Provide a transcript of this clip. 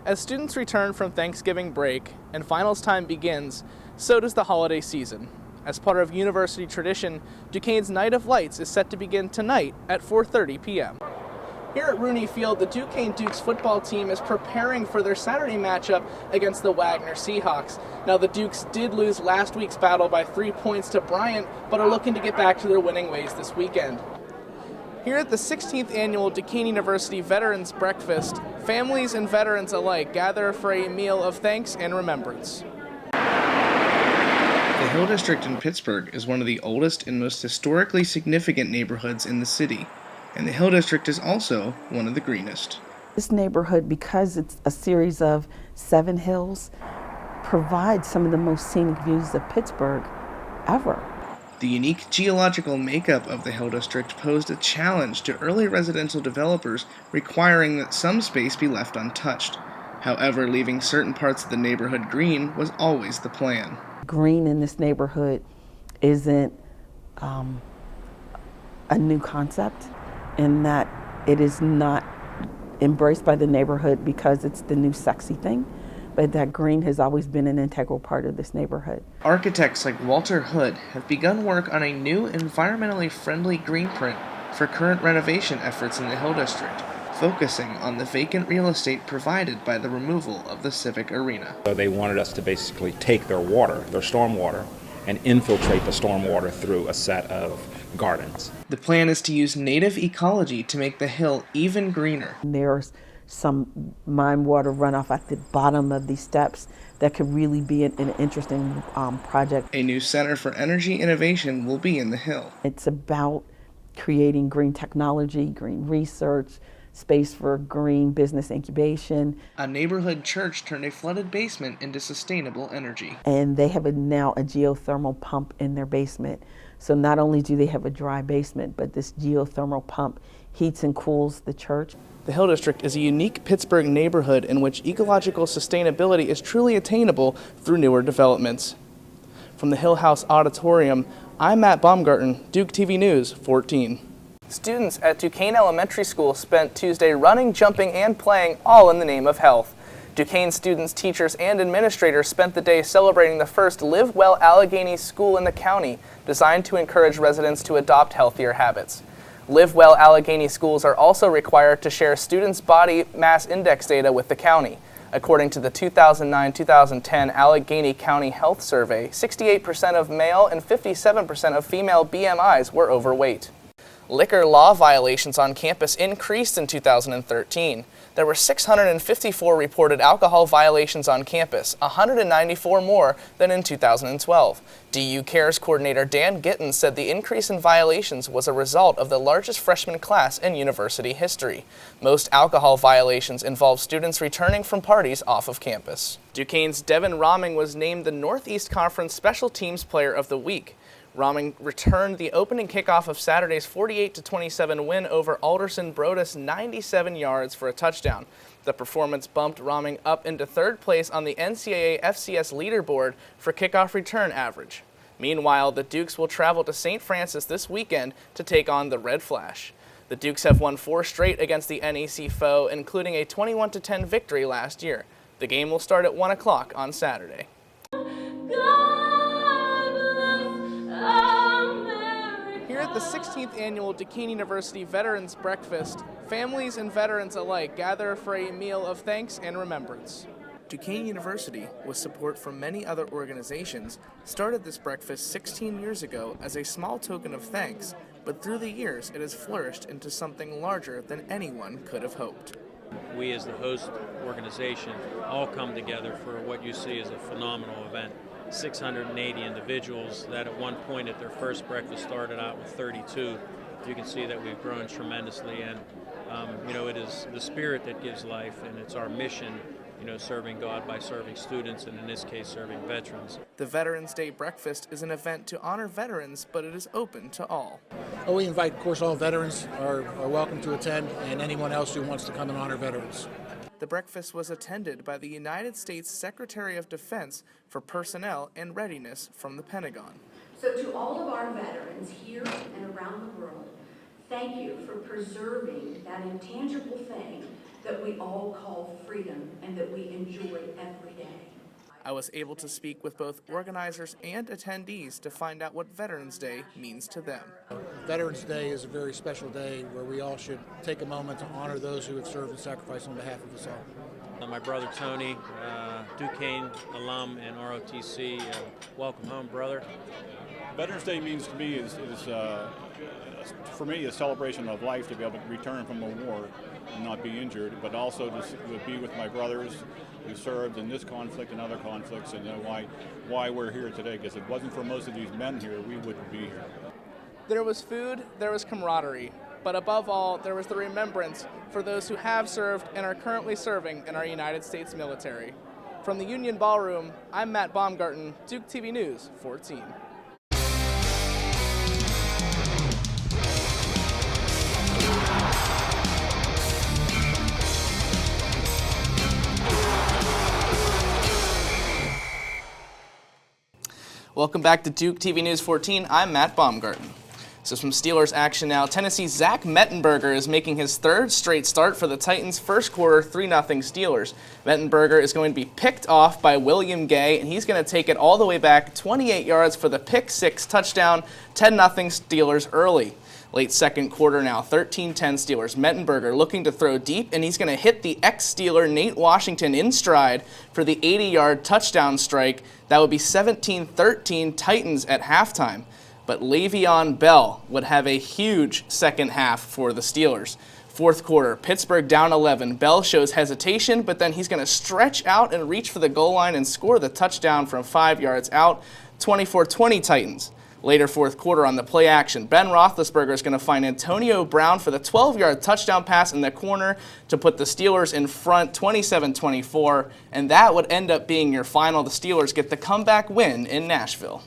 As students return from Thanksgiving break and finals time begins, so does the holiday season. As part of university tradition, Duquesne's Night of Lights is set to begin tonight at 4:30 p.m. Here at Rooney Field, the Duquesne Dukes football team is preparing for their Saturday matchup against the Wagner Seahawks. Now, the Dukes did lose last week's battle by 3 points to Bryant, but are looking to get back to their winning ways this weekend. Here at the 16th annual Duquesne University Veterans Breakfast, families and veterans alike gather for a meal of thanks and remembrance. The Hill District in Pittsburgh is one of the oldest and most historically significant neighborhoods in the city, and the Hill District is also one of the greenest. This neighborhood, because it's a series of 7 hills, provides some of the most scenic views of Pittsburgh ever. The unique geological makeup of the Hill District posed a challenge to early residential developers, requiring that some space be left untouched. However, leaving certain parts of the neighborhood green was always the plan. Green in this neighborhood isn't a new concept, in that it is not embraced by the neighborhood because it's the new sexy thing, but that green has always been an integral part of this neighborhood. Architects like Walter Hood have begun work on a new environmentally friendly green print for current renovation efforts in the Hill District, focusing on the vacant real estate provided by the removal of the Civic Arena. So they wanted us to basically take their water, their storm water, and infiltrate the storm water through a set of gardens. The plan is to use native ecology to make the hill even greener. There's some mine water runoff at the bottom of these steps that could really be an interesting project. A new Center for Energy Innovation will be in the hill. It's about creating green technology, green research, space for green business incubation. A neighborhood church turned a flooded basement into sustainable energy. And they have now a geothermal pump in their basement. So not only do they have a dry basement, but this geothermal pump heats and cools the church. The Hill District is a unique Pittsburgh neighborhood in which ecological sustainability is truly attainable through newer developments. From the Hill House Auditorium, I'm Matt Baumgarten, Duke TV News 14. Students at Duquesne Elementary School spent Tuesday running, jumping, and playing, all in the name of health. Duquesne students, teachers, and administrators spent the day celebrating the first Live Well Allegheny school in the county, designed to encourage residents to adopt healthier habits. Live Well Allegheny schools are also required to share students' body mass index data with the county. According to the 2009-2010 Allegheny County Health Survey, 68% of male and 57% of female BMIs were overweight. Liquor law violations on campus increased in 2013. There were 654 reported alcohol violations on campus, 194 more than in 2012. DU Cares coordinator Dan Gittens said the increase in violations was a result of the largest freshman class in university history. Most alcohol violations involve students returning from parties off of campus. Duquesne's Devin Rahming was named the Northeast Conference Special Teams Player of the Week. Rahming returned the opening kickoff of Saturday's 48-27 win over Alderson Broadus 97 yards for a touchdown. The performance bumped Rahming up into third place on the NCAA FCS leaderboard for kickoff return average. Meanwhile, the Dukes will travel to St. Francis this weekend to take on the Red Flash. The Dukes have won 4 straight against the NEC foe, including a 21-10 victory last year. The game will start at 1 o'clock on Saturday. Here at the 16th annual Duquesne University Veterans Breakfast, families and veterans alike gather for a meal of thanks and remembrance. Duquesne University, with support from many other organizations, started this breakfast 16 years ago as a small token of thanks, but through the years it has flourished into something larger than anyone could have hoped. We as the host organization all come together for what you see as a phenomenal event. 680 individuals that at one point at their first breakfast started out with 32. You can see that we've grown tremendously, and it is the spirit that gives life, and it's our mission, serving God by serving students, and in this case serving veterans. The Veterans Day Breakfast is an event to honor veterans, but it is open to all. We invite, of course, all veterans are welcome to attend, and anyone else who wants to come and honor veterans. The breakfast was attended by the United States Secretary of Defense for Personnel and Readiness from the Pentagon. So to all of our veterans here and around the world, thank you for preserving that intangible thing that we all call freedom and that we enjoy every day. I was able to speak with both organizers and attendees to find out what Veterans Day means to them. Veterans Day is a very special day where we all should take a moment to honor those who have served and sacrificed on behalf of us all. My brother Tony, Duquesne alum and ROTC, welcome home, brother. Veterans Day means to me is for me a celebration of life, to be able to return from a war and not be injured, but also to be with my brothers who served in this conflict and other conflicts, and why we're here today. Because if it wasn't for most of these men here, we wouldn't be here. There was food, there was camaraderie, but above all, there was the remembrance for those who have served and are currently serving in our United States military. From the Union Ballroom, I'm Matt Baumgarten, Duke TV News 14. Welcome back to Duke TV News 14. I'm Matt Baumgarten. So some Steelers action now. Tennessee's Zach Mettenberger is making his third straight start for the Titans. First quarter, 3-0 Steelers. Mettenberger is going to be picked off by William Gay, and he's going to take it all the way back 28 yards for the pick-6 touchdown, 10-0 Steelers early. Late second quarter now, 13-10 Steelers. Mettenberger looking to throw deep, and he's going to hit the ex-Steeler Nate Washington in stride for the 80-yard touchdown strike. That would be 17-13 Titans at halftime. But Le'Veon Bell would have a huge second half for the Steelers. Fourth quarter, Pittsburgh down 11. Bell shows hesitation, but then he's going to stretch out and reach for the goal line and score the touchdown from 5 yards out, 24-20 Titans. Later fourth quarter on the play action, Ben Roethlisberger is going to find Antonio Brown for the 12-yard touchdown pass in the corner to put the Steelers in front 27-24, and that would end up being your final. The Steelers get the comeback win in Nashville.